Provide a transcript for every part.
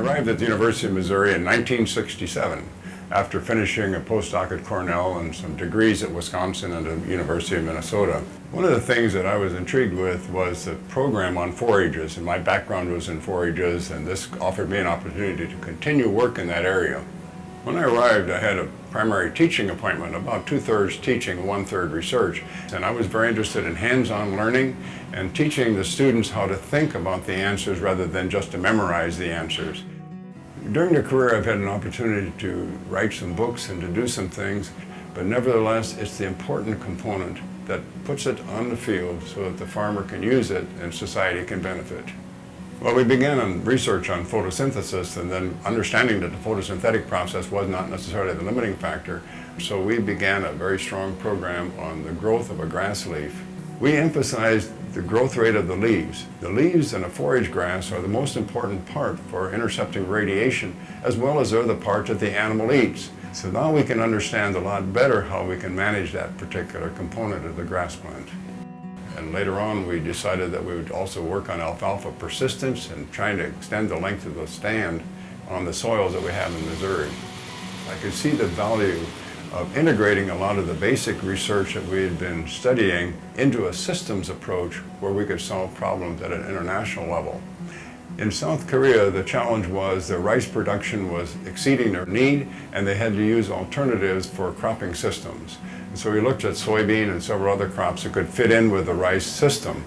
arrived at the University of Missouri in 1967 after finishing a postdoc at Cornell and some degrees at Wisconsin and the University of Minnesota. One of the things that I was intrigued with was the program on forages, and my background was in forages, and this offered me an opportunity to continue work in that area. When I arrived, I had a primary teaching appointment, about 2/3 teaching, 1/3 research. And I was very interested in hands-on learning and teaching the students how to think about the answers rather than just to memorize the answers. During the career, I've had an opportunity to write some books and to do some things, but nevertheless, it's the important component that puts it on the field so that the farmer can use it and society can benefit. Well, we began on research on photosynthesis, and then understanding that the photosynthetic process was not necessarily the limiting factor. So we began a very strong program on the growth of a grass leaf. We emphasized the growth rate of the leaves. The leaves in a forage grass are the most important part for intercepting radiation, as well as they're the part that the animal eats. So now we can understand a lot better how we can manage that particular component of the grass plant. And later on, we decided that we would also work on alfalfa persistence and trying to extend the length of the stand on the soils that we have in Missouri. I could see the value of integrating a lot of the basic research that we had been studying into a systems approach where we could solve problems at an international level. In South Korea, the challenge was the rice production was exceeding their need, and they had to use alternatives for cropping systems. And so we looked at soybean and several other crops that could fit in with the rice system.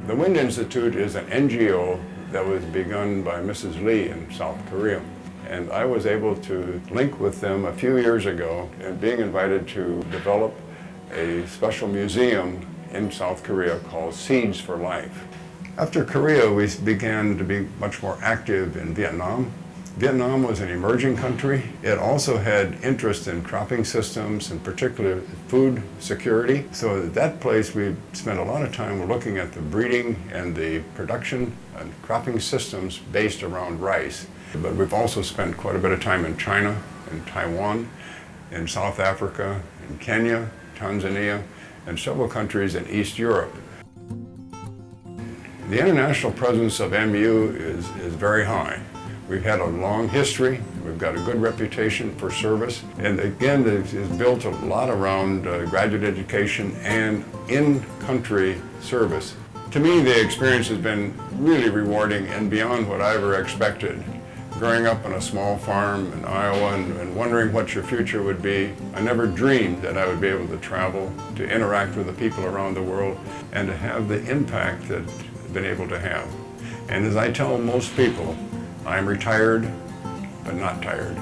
The Wind Institute is an NGO that was begun by Mrs. Lee in South Korea. And I was able to link with them a few years ago and being invited to develop a special museum in South Korea called Seeds for Life. After Korea, we began to be much more active in Vietnam. Vietnam was an emerging country. It also had interest in cropping systems, in particular food security. So at that place, we spent a lot of time looking at the breeding and the production and cropping systems based around rice. But we've also spent quite a bit of time in China, in Taiwan, in South Africa, in Kenya, Tanzania, and several countries in East Europe. The international presence of MU is very high. We've had a long history, we've got a good reputation for service, and again, it's built a lot around graduate education and in-country service. To me, the experience has been really rewarding and beyond what I ever expected. Growing up on a small farm in Iowa and wondering what your future would be, I never dreamed that I would be able to travel, to interact with the people around the world, and to have the impact that I've been able to have. And as I tell most people, I'm retired, but not tired.